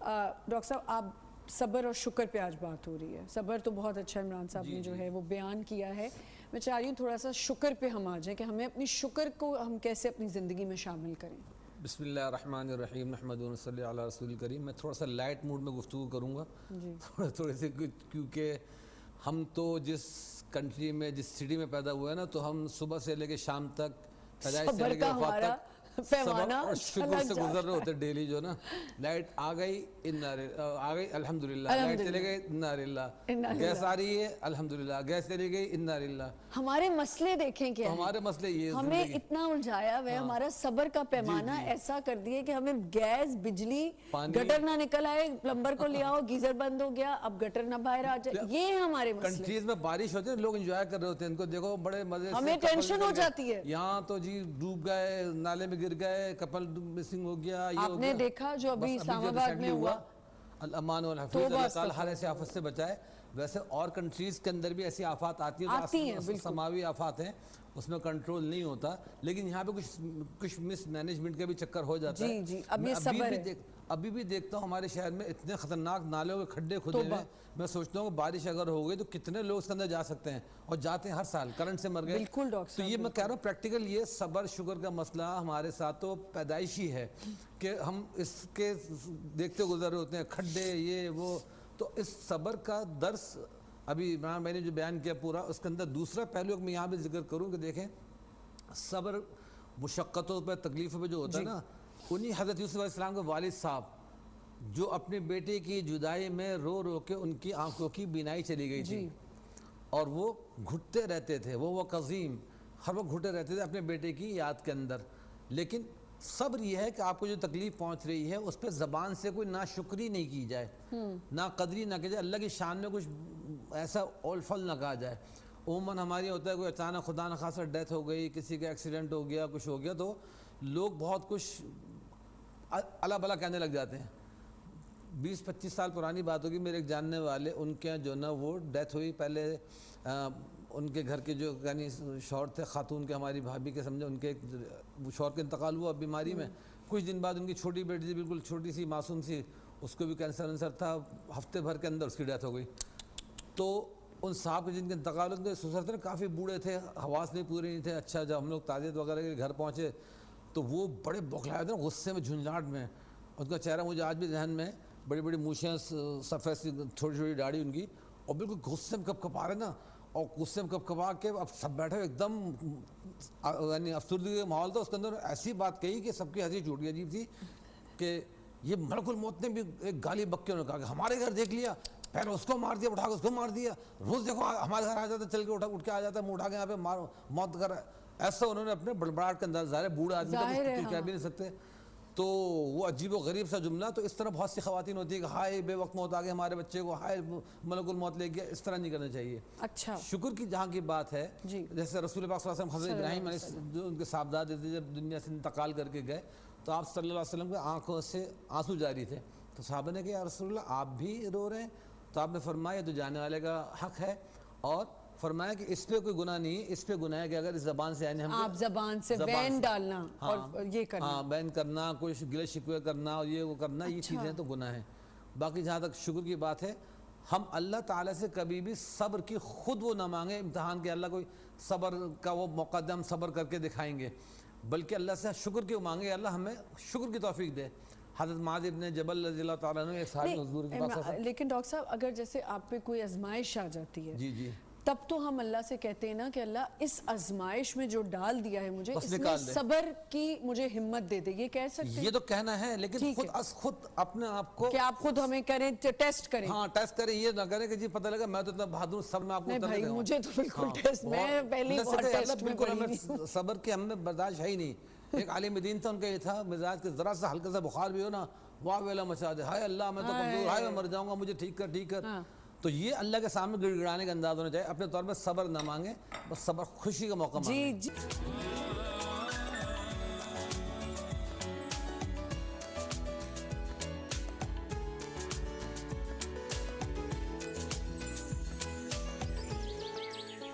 Doctor صاحب آپ صبر اور شکر پہ آج بات ہو رہی ہے. صبر تو بہت اچھا عمران صاحب نے جو ہے وہ بیان کیا ہے. میں چاہ رہی ہوں تھوڑا سا شکر پہ ہم آ جائیں کہ ہمیں اپنی شکر کو ہم کیسے اپنی زندگی میں شامل کریں. بسم اللہ الرحمن الرحیم نحمد و نصلی علی رسول الکریم. میں تھوڑا سا لائٹ موڈ میں گفتگو کروں گا تھوڑے سے، کیونکہ ہم تو جس کنٹری میں جس سٹی میں پیدا ہوئے ہیں نا، تو ہم صبح سے لے کے شام تک پیدائش سے لے کے وفات تک صبر اور شکر سے گزر رہے ہوتے ڈیلی. جو نا لائٹ آ گئی آ گئی الحمدللہ، لائٹ چلے گئی انا للہ، گیس آ رہی ہے الحمدللہ، گیس چلی گئی انا للہ. ہمارے مسئلے دیکھیں کیا ہیں، ہمارے مسئلے یہ ہمیں اتنا الجھایا ہوا ہے. ہمارا صبر کا پیمانہ ایسا کر دیا کہ ہمیں گیس، بجلی، گٹر نہ نکل آئے، پلمبر کو لے آؤ، گیزر بند ہو گیا، اب گٹر نہ باہر آ جائے. یہ ہے ہمارے مسئلے. کنٹریز میں بارش ہوتی ہے، لوگ انجوائے کر رہے ہوتے ہیں، ان کو دیکھو بڑے مزے سے. ہمیں ٹینشن ہو جاتی ہے. یہاں تو جی ڈوب گئے، نالے میں گر گئے، کپل مسنگ ہو گیا. آپ نے دیکھا جو ابھی اسلام آباد میں ہوا، الامان والحفیظ، اللہ تعالیٰ ہر ایسے آفت سے بچائے. ویسے اور کنٹریز کے اندر بھی ایسی آفات آتی ہیں، سماوی آفات ہیں، اس میں کنٹرول نہیں ہوتا. لیکن یہاں پہ کچھ مس مینجمنٹ کا بھی چکر ہو جاتا ہے. جی اب یہ صبر ہے. ابھی بھی دیکھتا ہوں ہمارے شہر میں اتنے خطرناک نالوں کے کھڈے کھدے ہیں. میں سوچتا ہوں کہ بارش اگر ہو گئی تو کتنے لوگ اس کے اندر جا سکتے ہیں، اور جاتے ہیں ہر سال، کرنٹ سے مر گئے. بالکل ڈاکٹر تو یہ میں کہہ رہا ہوں پریکٹیکل یہ صبر شکر کا مسئلہ ہمارے ساتھ تو پیدائشی ہے کہ ہم اس کے دیکھتے گزر رہے ہوتے ہیں، کھڈے یہ وہ. تو اس صبر کا درس ابھی عمران بھائی نے جو بیان کیا پورا، اس کے اندر دوسرا پہلو میں یہاں پہ ذکر کروں کہ دیکھیں صبر مشقتوں پہ، تکلیفوں پہ جو ہوتا ہے نا، انہی حضرت یوسف علیہ السلام کے والد صاحب جو اپنے بیٹے کی جدائی میں رو رو کے ان کی آنکھوں کی بینائی چلی گئی تھی، اور وہ گھٹتے رہتے تھے، وہ قظیم ہر وقت گھٹے رہتے تھے اپنے بیٹے کی یاد کے اندر. لیکن صبر یہ ہے کہ آپ کو جو تکلیف پہنچ رہی ہے اس پہ زبان سے کوئی ناشکری نہیں کی جائے، نہ قدری نہ کی جائے، اللہ کی شان میں کچھ ایسا اول فل نہ کہا جائے. عموماً ہماری ہوتا ہے کوئی اچانک خدا نخواستہ ڈیتھ ہو گئی، کسی کا ایکسیڈنٹ ہو گیا، کچھ ہو گیا، تو لوگ بہت کچھ اللہ بلا کہنے لگ جاتے ہیں. 20-25 سال پرانی بات ہوگی، میرے ایک جاننے والے ان کے جو نا وہ ڈیتھ ہوئی. پہلے ان کے گھر کے جو یعنی شوہر تھے، خاتون کے، ہماری بھابھی کے سمجھے، ان کے شوہر کا انتقال ہوا بیماری میں. کچھ دن بعد ان کی چھوٹی بیٹی تھی، بالکل چھوٹی سی معصوم سی، اس کو بھی کینسر تھا. ہفتے بھر کے اندر اس کی ڈیتھ ہو گئی. تو ان صاحب کے جن کے انتقال ہوتے سسر تھے، کافی بوڑھے تھے، حواس نہیں پورے نہیں تھے. اچھا جب ہم لوگ تعزیت وغیرہ کے گھر پہنچے تو وہ بڑے بوکھلائے تھے، غصے میں، جھنجھلاہٹ میں. ان کا چہرہ مجھے آج بھی ذہن میں، بڑی بڑی مونچھیں، سفید سی چھوٹی چھوٹی داڑھی ان کی، اور بالکل غصے میں کپا رہے نا. اور غصے میں کپا کے اب سب بیٹھے ایک دم یعنی افسردگی کا ماحول تھا اس کے اندر. ایسی بات کہی کہ سب کی ہنسی چھوٹ گئی عجیب سی، کہ یہ ملک الموت نے بھی ایک گالی بک کے انہوں نے کہا کہ ہمارے گھر دیکھ لیا، پہلے اس کو مار دیا، اٹھا کے اس کو مار دیا، روز دیکھو ہمارے گھر آ جاتا، چل کے اٹھ کے آ جاتا ہے، منہ اٹھا کے یہاں پہ موت کر. ایسا انہوں نے اپنے بڑبڑاہٹ کے اندر، ظاہر بوڑھا آدمی تو کہہ بھی نہیں سکتے. تو وہ عجیب و غریب سا جملہ. تو اس طرح بہت سی خواتین ہوتی ہے کہ ہائے بے وقت موت آ گئی ہمارے بچے کو، ہائے ملک الموت لے گیا. اس طرح نہیں کرنا چاہیے. اچھا شکر کی جہاں کی بات ہے، جیسے رسول پاک صلی اللہ علیہ وسلم، حضرت ابراہیم علیہ جو ان کے صاحبزادے تھے، جب دنیا سے انتقال کر کے گئے تو آپ صلی اللہ علیہ وسلم کے آنکھوں سے آنسو جاری تھے. تو صحابہ نے کہا یا رسول اللہ آپ بھی رو رہے ہیں؟ تو آپ نے فرمایا تو جانے والے کا حق ہے، اور فرمایا کہ اس پہ کوئی گناہ نہیں ہے. اس پہ گناہ ہے کہ اگر اس زبان سے، یعنی ہم آپ زبان سے بین ڈالنا اور یہ کرنا، بین کرنا، کوئی گلے شکوے کرنا اور یہ وہ کرنا، یہ چیزیں تو گناہ ہیں. باقی جہاں تک شکر کی بات ہے، ہم اللہ تعالیٰ سے کبھی بھی صبر کی خود وہ نہ مانگیں امتحان کے، اللہ کوئی صبر کا وہ مقدم صبر کر کے دکھائیں گے، بلکہ اللہ سے شکر کی مانگے، اللہ ہمیں شکر کی توفیق دے. حضرت معاذ ابن جبل رضی اللہ تعالیٰ عنہ ایک صحابی حضور کے پاس. لیکن ڈاکٹر صاحب اگر جیسے آپ پہ کوئی آزمائش آ جاتی ہے، جی تب تو ہم اللہ سے کہتے ہیں نا کہ اللہ اس آزمائش میں جو ڈال دیا ہے مجھے، اس میں صبر کی مجھے ہمت دے دے. یہ کہہ سکتے ہیں؟ یہ تو کہنا ہے، لیکن خود اپنے آپ کو، کہ آپ خود ہمیں کریں، ٹیسٹ کریں. ہاں ٹیسٹ کریں، یہ نہ کریں کہ جی پتہ لگا میں تو اتنا بہادر صبر میں آپ کو اتر نہیں بھائی مجھے تو بالکل ٹیسٹ، میں پہلی بار ٹیسٹ میں پڑھی. صبر کے ہم میں برداشت ہے ہی نہیں. ایک عالم دین تھا، ان کا یہ تھا مزاج کہ ذرا سا ہلکا سا بخار بھی ہو نا، واہ ویلا مچا دے، ہائے اللہ میں تو کمزور، ہائے میں مر جاؤں گا، مجھے ٹھیک کر. تو یہ اللہ کے سامنے گڑ گڑانے کا انداز ہونا چاہیے. اپنے طور پر صبر نہ مانگیں، بس صبر خوشی کا موقع مانگیں.